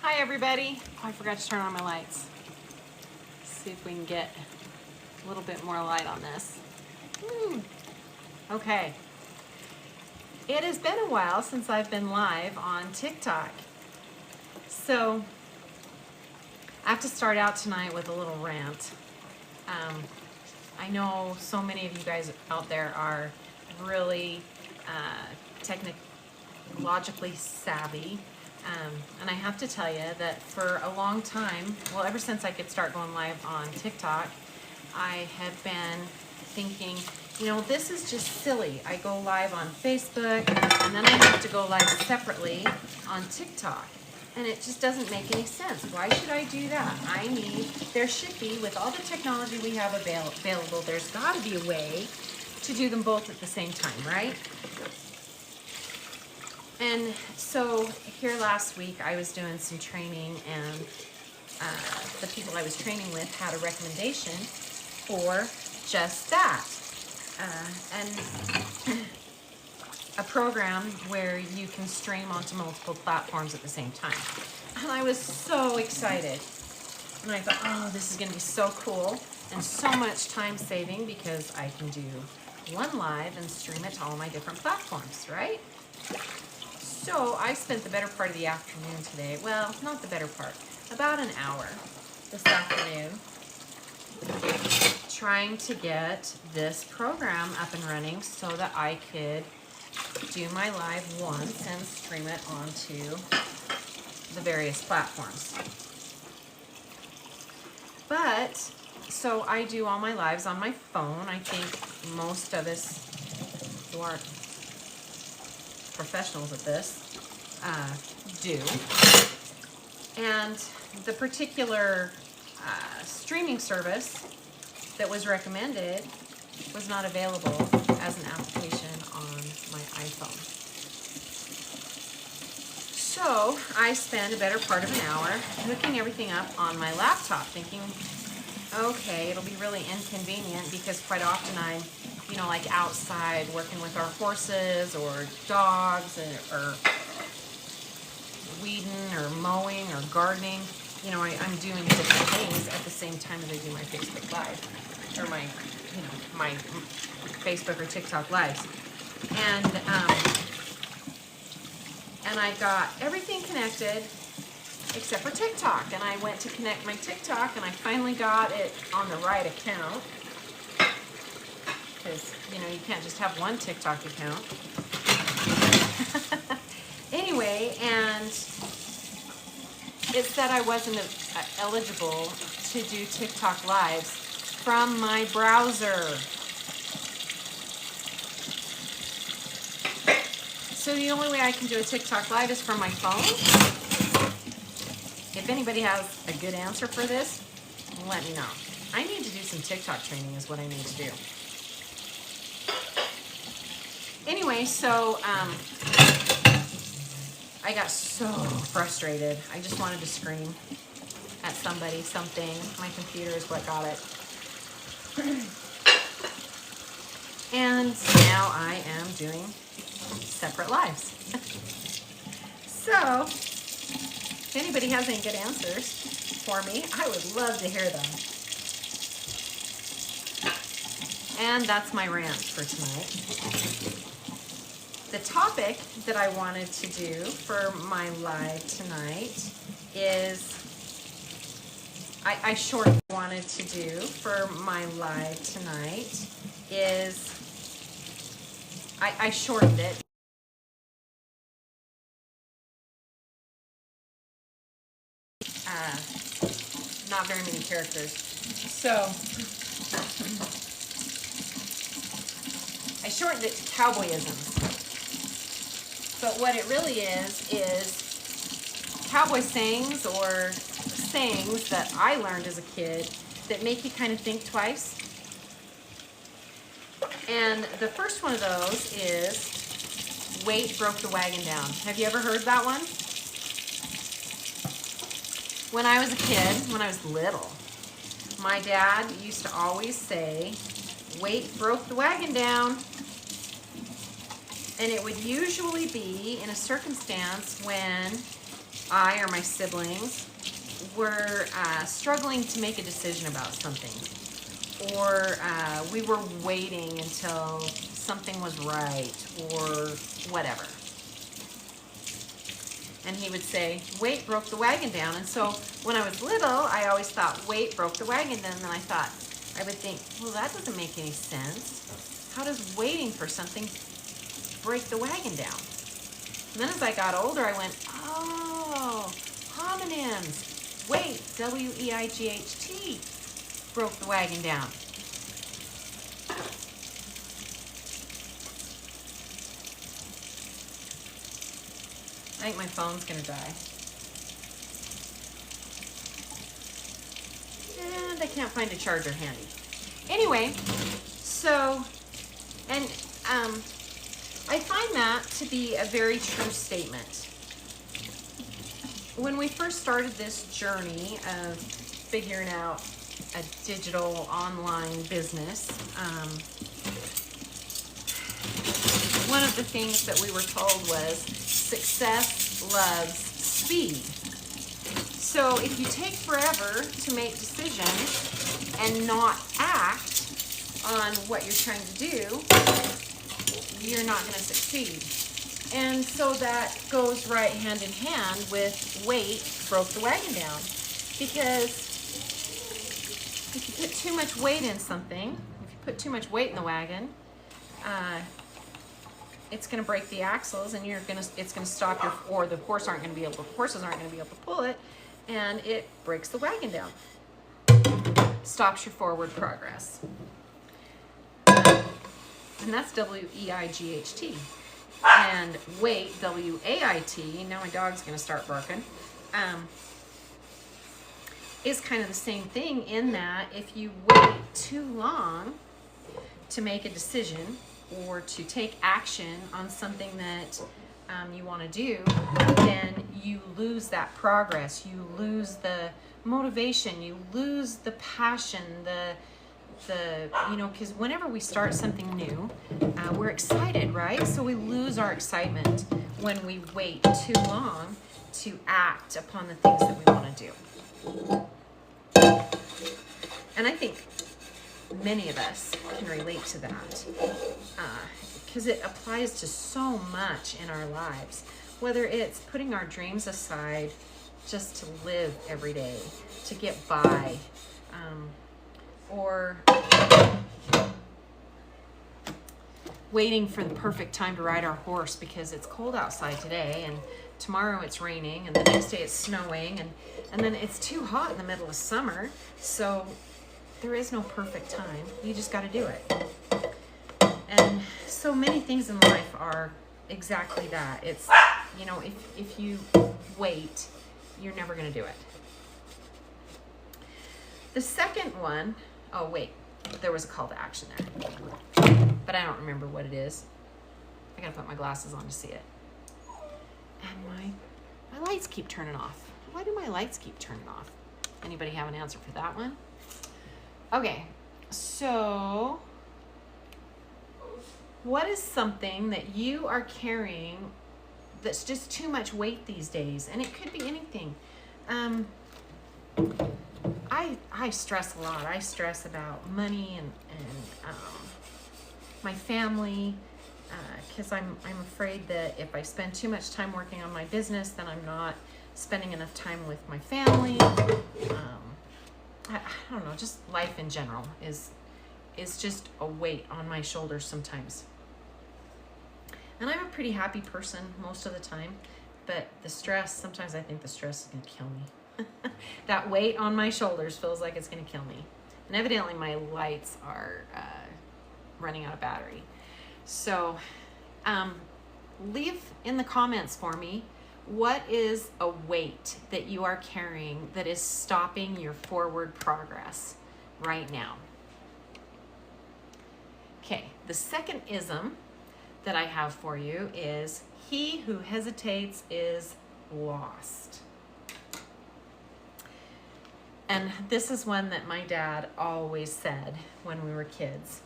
Hi everybody. Oh, I forgot to turn on my lights. See if we can get a little bit more light on this. Okay. It has been a while since I've been live on TikTok. So I have to start out tonight with a little rant. I know so many of you guys out there are really technologically savvy. And I have to tell you that for a long time, well, ever since I could start going live on TikTok, I have been thinking, you know, this is just silly. I go live on Facebook, and then I have to go live separately on TikTok. And it just doesn't make any sense. Why should I do that? There should be, with all the technology we have available, there's got to be a way to do them both at the same time, right? And so here last week I was doing some training, and the people I was training with had a recommendation for just that. And a program where you can stream onto multiple platforms at the same time. And I was so excited. And I thought, oh, this is going to be so cool and so much time saving because I can do one live and stream it to all my different platforms, right? So I spent the better part of the afternoon today, well, not the better part, about an hour this afternoon trying to get this program up and running so that I could do my live once and stream it onto the various platforms. But, so I do all my lives on my phone. I think most of us who aren't professionals at this do. And the particular streaming service that was recommended was not available as an application on my iPhone. So I spent a better part of an hour hooking everything up on my laptop, thinking, okay, it'll be really inconvenient because quite often I'm, you know, like outside working with our horses or dogs or weeding or mowing or gardening. You know, I'm doing different things at the same time as I do my Facebook Live or my Facebook or TikTok lives. And I got everything connected except for TikTok. And I went to connect my TikTok and I finally got it on the right account. Because, you know, you can't just have one TikTok account. Anyway, and it said I wasn't eligible to do TikTok lives from my browser. So the only way I can do a TikTok live is from my phone. If anybody has a good answer for this, let me know. I need to do some TikTok training is what I need to do. Anyway, so I got so frustrated. I just wanted to scream at somebody, something. My computer is what got it. And now I am doing separate lives. So, if anybody has any good answers for me, I would love to hear them. And that's my rant for tonight. The topic that I wanted to do for my live tonight is, I shortened it. Not very many characters. So, I shortened it to cowboyisms. But what it really is cowboy sayings or sayings that I learned as a kid that make you kind of think twice. And the first one of those is, weight broke the wagon down. Have you ever heard that one? When I was a kid, when I was little, my dad used to always say, weight broke the wagon down. And it would usually be in a circumstance when I or my siblings were struggling to make a decision about something, or we were waiting until something was right, or whatever. And he would say, weight broke the wagon down. And so when I was little, I always thought weight broke the wagon down. And then I would think, well, that doesn't make any sense. How does waiting for something break the wagon down? And then as I got older, I went, oh, homonyms. Weight, W-E-I-G-H-T, broke the wagon down. I think my phone's gonna die. And I can't find a charger handy. Anyway, so, and I find that to be a very true statement. When we first started this journey of figuring out a digital online business, one of the things that we were told was success loves speed. So if you take forever to make decisions and not act on what you're trying to do, you're not going to succeed. And so that goes right hand in hand with weight broke the wagon down. Because if you put too much weight in something, if you put too much weight in the wagon, it's going to break the axles, and it's going to stop or the horses aren't going to be able to pull it, and it breaks the wagon down. Stops your forward progress. And that's W-E-I-G-H-T. And weight, W-A-I-T, now my dog's going to start barking, is kind of the same thing, in that if you wait too long to make a decision or to take action on something that you want to do, then you lose that progress, you lose the motivation, you lose the passion, because whenever we start something new, we're excited, right? So we lose our excitement when we wait too long to act upon the things that we want to do. And I think many of us can relate to that, because it applies to so much in our lives, whether it's putting our dreams aside just to live every day, to get by, or waiting for the perfect time to ride our horse because it's cold outside today, and tomorrow it's raining, and the next day it's snowing, and then it's too hot in the middle of summer. So there is no perfect time. You just got to do it. And so many things in life are exactly that. It's, if you wait, you're never going to do it. The second one, oh wait, there was a call to action there, but I don't remember what it is. I got to put my glasses on to see it. And my lights keep turning off. Why do my lights keep turning off? Anybody have an answer for that one? Okay, so what is something that you are carrying that's just too much weight these days? And it could be anything. I stress a lot. I stress about money and my family, because I'm afraid that if I spend too much time working on my business, then I'm not spending enough time with my family. I don't know, just life in general is just a weight on my shoulders sometimes. And I'm a pretty happy person most of the time, but the stress, sometimes I think the stress is going to kill me. That weight on my shoulders feels like it's going to kill me. And evidently my lights are running out of battery. So leave in the comments for me, what is a weight that you are carrying that is stopping your forward progress right now? Okay, the second ism that I have for you is, he who hesitates is lost. And this is one that my dad always said when we were kids.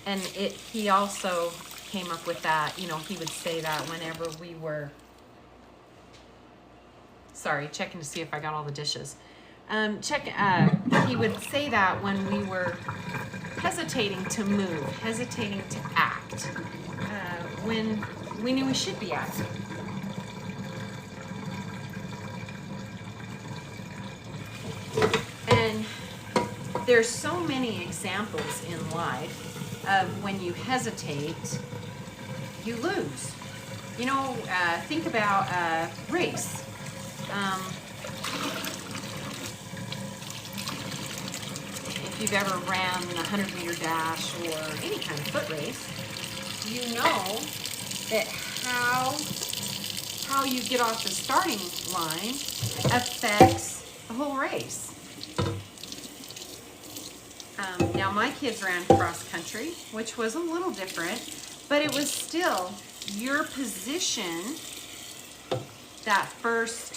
And he also came up with that. You know, he would say that whenever we were, sorry, checking to see if I got all the dishes. He would say that when we were hesitating to move, hesitating to act, when we knew we should be acting. And there's so many examples in life of when you hesitate, you lose. You know, think about a race. If you've ever ran a 100-meter dash or any kind of foot race, you know that how you get off the starting line affects the whole race. Now my kids ran cross country, which was a little different, but it was still your position that first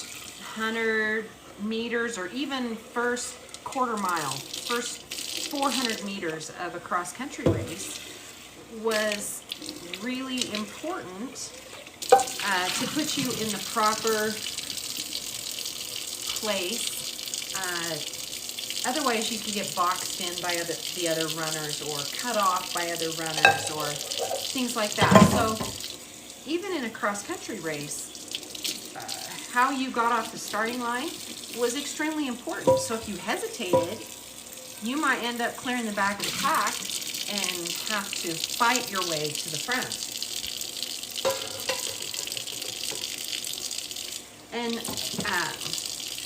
100 meters or even first quarter mile, first 400 meters of a cross country race was really important to put you in the proper place. Otherwise, you could get boxed in by the other runners or cut off by other runners or things like that. So even in a cross-country race, how you got off the starting line was extremely important. So if you hesitated, you might end up clearing the back of the pack and have to fight your way to the front. And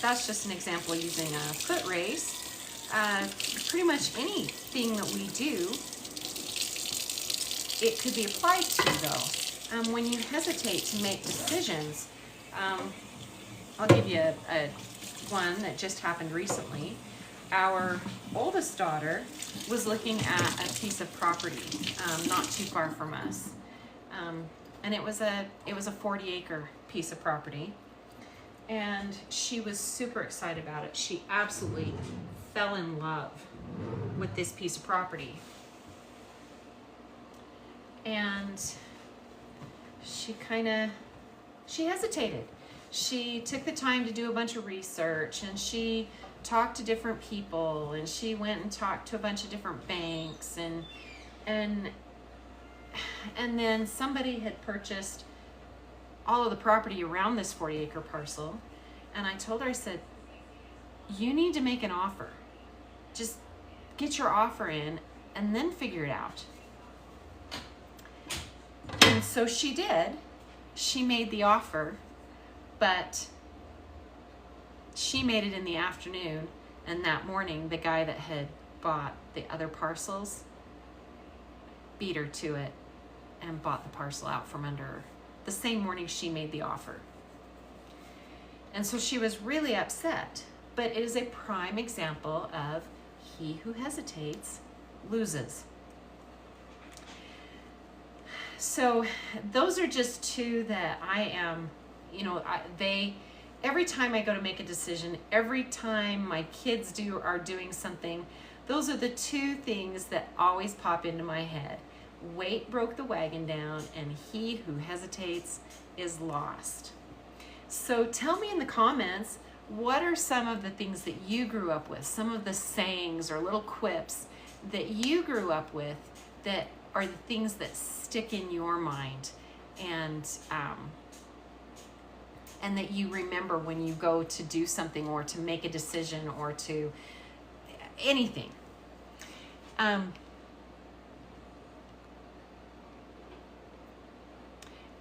that's just an example using a foot race. Pretty much anything that we do, it could be applied to though. When you hesitate to make decisions, I'll give you a one that just happened recently. Our oldest daughter was looking at a piece of property not too far from us, and it was a 40-acre piece of property, and she was super excited about it. She absolutely fell in love with this piece of property, and she hesitated. She took the time to do a bunch of research, and she talked to different people, and she went and talked to a bunch of different banks, and then somebody had purchased all of the property around this 40-acre parcel. And I told her, I said, you need to make an offer. Just get your offer in and then figure it out. And so she did. She made the offer, but she made it in the afternoon, and that morning the guy that had bought the other parcels beat her to it and bought the parcel out from under her the same morning she made the offer. And so she was really upset, but it is a prime example of he who hesitates loses. So those are just two that I am, every time I go to make a decision, every time my kids are doing something, those are the two things that always pop into my head. Weight broke the wagon down, and he who hesitates is lost. So tell me in the comments, what are some of the things that you grew up with, some of the sayings or little quips that you grew up with that are the things that stick in your mind, and that you remember when you go to do something or to make a decision or to anything.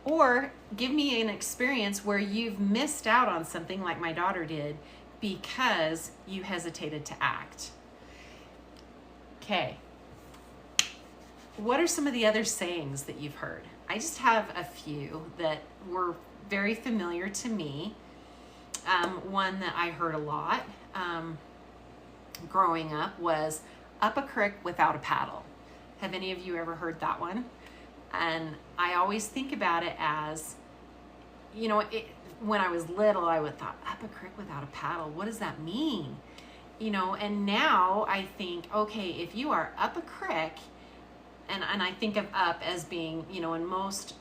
Or give me an experience where you've missed out on something like my daughter did because you hesitated to act. Okay. What are some of the other sayings that you've heard? I just have a few that were very familiar to me. One that I heard a lot growing up was up a creek without a paddle. Have any of you ever heard that one? And I always think about it as, when I was little, I would thought, up a creek without a paddle, what does that mean? And now I think, okay, if you are up a creek, and I think of up as being, you know, in most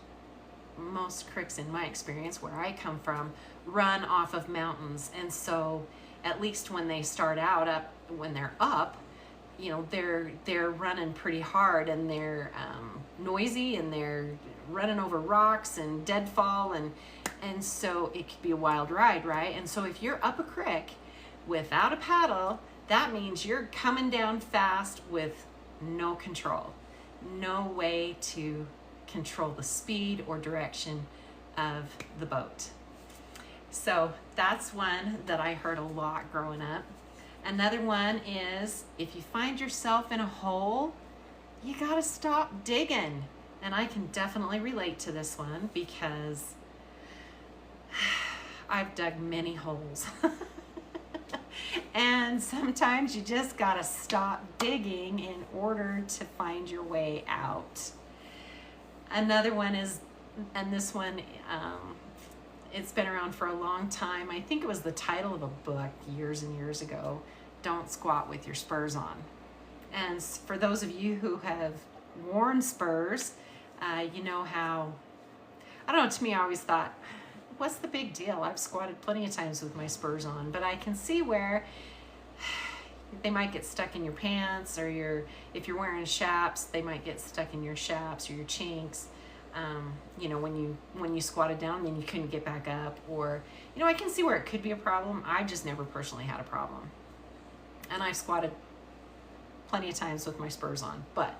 creeks in my experience where I come from run off of mountains, and so at least when they start out up, when they're up, you know, they're running pretty hard, and they're noisy, and they're running over rocks and deadfall, and so it could be a wild ride, right? And so if you're up a creek without a paddle, that means you're coming down fast with no control, no way to control the speed or direction of the boat. So that's one that I heard a lot growing up. Another one is, if you find yourself in a hole, you gotta stop digging. And I can definitely relate to this one because I've dug many holes. And sometimes you just gotta stop digging in order to find your way out. Another one is, and this one, it's been around for a long time. I think it was the title of a book years and years ago, Don't Squat with Your Spurs On. And for those of you who have worn spurs, you know how, I don't know, to me I always thought, what's the big deal? I've squatted plenty of times with my spurs on, but I can see where they might get stuck in your pants, or if you're wearing chaps, they might get stuck in your chaps or your chinks. You know, when you squatted down, then you couldn't get back up, or, you know, I can see where it could be a problem. I just never personally had a problem, and I've squatted plenty of times with my spurs on. But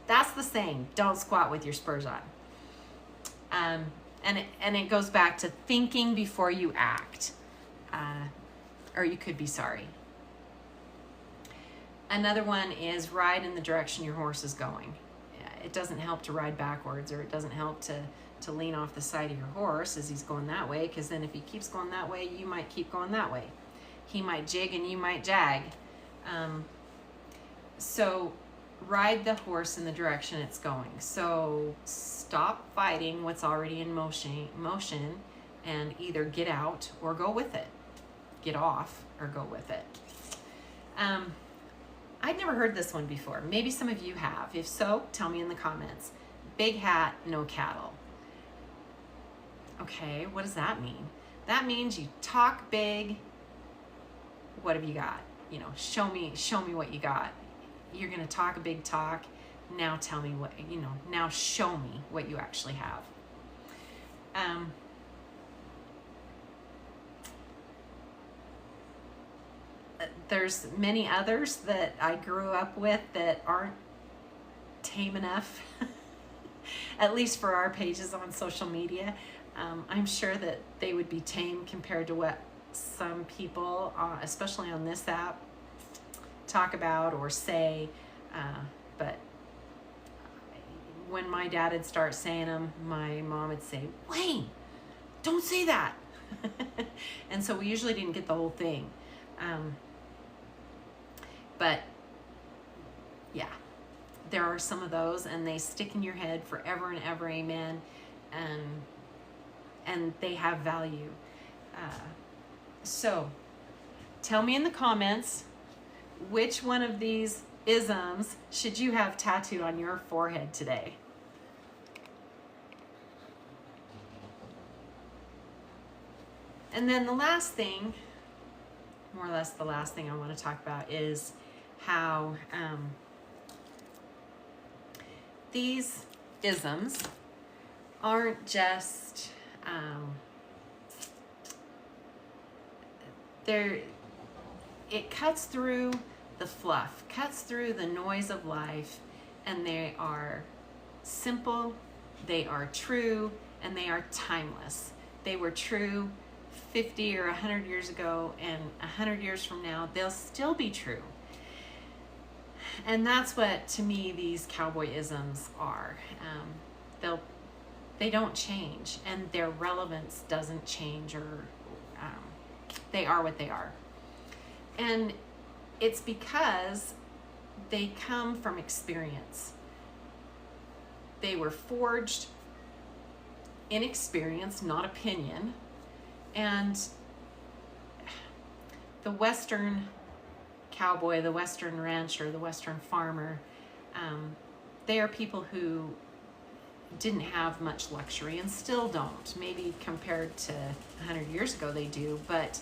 that's the saying: don't squat with your spurs on. And it goes back to thinking before you act, or you could be sorry. Another one is ride in the direction your horse is going. It doesn't help to ride backwards, or it doesn't help to lean off the side of your horse as he's going that way, because then if he keeps going that way, you might keep going that way. He might jig and you might jag. So ride the horse in the direction it's going. So stop fighting what's already in motion, and either get out or go with it. Get off or go with it. I'd never heard this one before. Maybe some of you have. If so, tell me in the comments. Big hat, no cattle. Okay, what does that mean? That means you talk big. What have you got? You know, show me what you got. You're going to talk a big talk. Now tell me what, you know, now show me what you actually have. There's many others that I grew up with that aren't tame enough, at least for our pages on social media. I'm sure that they would be tame compared to what some people, especially on this app, talk about or say. But when my dad would start saying them, my mom would say, "Wayne, don't say that." And so we usually didn't get the whole thing. But yeah, there are some of those, and they stick in your head forever and ever, amen. And they have value. So tell me in the comments, which one of these isms should you have tattooed on your forehead today? And then the last thing, more or less the last thing I want to talk about, is how these isms aren't just it cuts through the fluff, cuts through the noise of life, and they are simple, they are true, and they are timeless. They were true 50 or 100 years ago, and 100 years from now they'll still be true. And that's what, to me, these cowboy isms are. They don't change, and their relevance doesn't change, or they are what they are. And it's because they come from experience. They were forged in experience, not opinion. And the Western cowboy, the Western rancher, the Western farmer, they are people who didn't have much luxury and still don't. Maybe compared to 100 years ago they do, but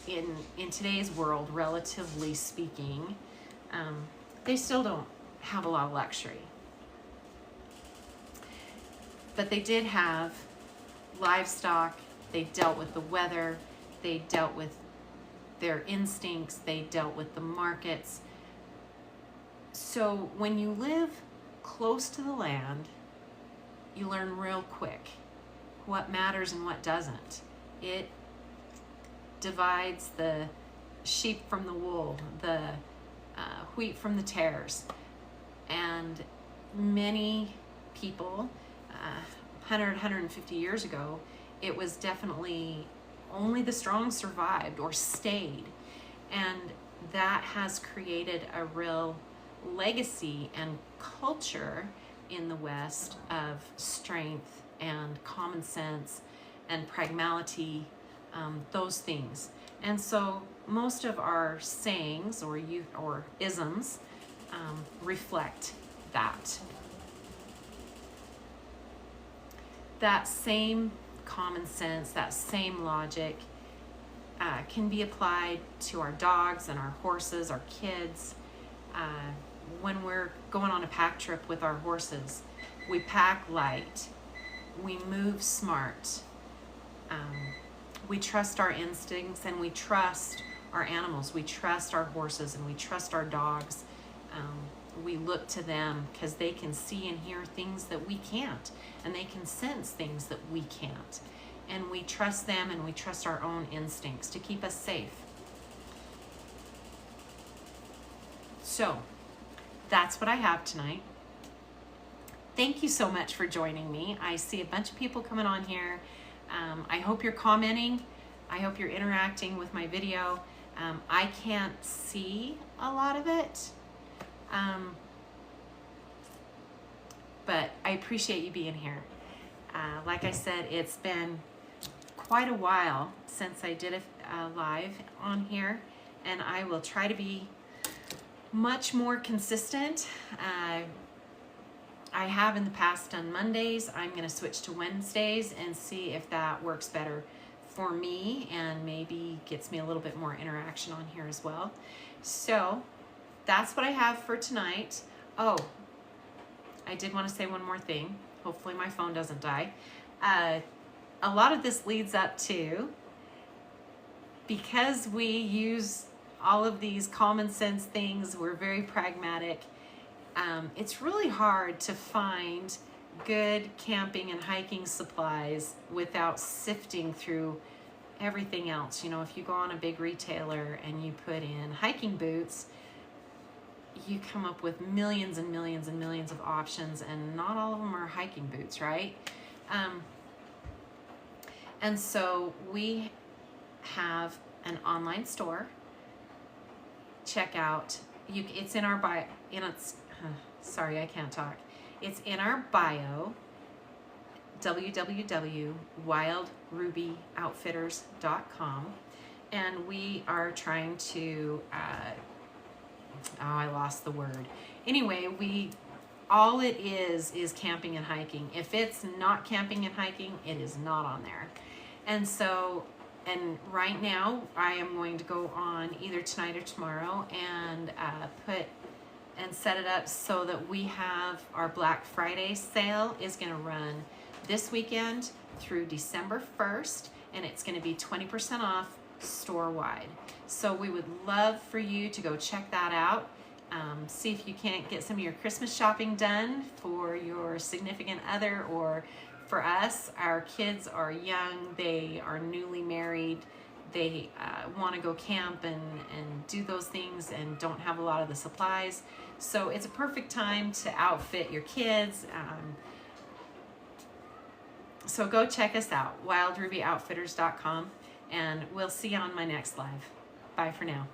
in today's world, relatively speaking, they still don't have a lot of luxury. But they did have livestock, they dealt with the weather, they dealt with their instincts, they dealt with the markets. So when you live close to the land, you learn real quick what matters and what doesn't. It divides the sheep from the wool, the wheat from the tares. And many people, 100, 150 years ago, it was definitely only the strong survived or stayed. And that has created a real legacy and culture in the West of strength and common sense and pragmality, those things. And so most of our sayings or isms reflect that. That same common sense, that same logic can be applied to our dogs and our horses, our kids. When we're going on a pack trip with our horses, we pack light, we move smart, we trust our instincts, and we trust our animals. We trust our horses and we trust our dogs. We look to them because they can see and hear things that we can't, and they can sense things that we can't. And we trust them, and we trust our own instincts to keep us safe. So that's what I have tonight. Thank you so much for joining me. I see a bunch of people coming on here. I hope you're commenting. I hope you're interacting with my video. I can't see a lot of it, but I appreciate you being here. Like I said, it's been quite a while since I did a live on here, and I will try to be much more consistent. I have in the past done Mondays. I'm going to switch to Wednesdays and see if that works better for me and maybe gets me a little bit more interaction on here as well. So that's what I have for tonight. Oh, I did want to say one more thing. Hopefully my phone doesn't die. A lot of this leads up to, because we use all of these common sense things, we're very pragmatic. It's really hard to find good camping and hiking supplies without sifting through everything else. You know, if you go on a big retailer and you put in hiking boots, you come up with millions and millions and millions of options, and not all of them are hiking boots, right? And so we have an online store. Check out, it's in our bio, sorry, I can't talk. It's in our bio, www.wildrubyoutfitters.com, and we are trying to, I lost the word. Anyway, all it is camping and hiking. If it's not camping and hiking, it is not on there. And so, and right now, I am going to go on either tonight or tomorrow and set it up so that we have our Black Friday sale is going to run this weekend through December 1st, and it's going to be 20% off store-wide. So we would love for you to go check that out. See if you can't get some of your Christmas shopping done for your significant other, or for us. Our kids are young, they are newly married, they want to go camp and do those things and don't have a lot of the supplies. So it's a perfect time to outfit your kids. So go check us out, wildrubyoutfitters.com, and we'll see you on my next live. Bye for now.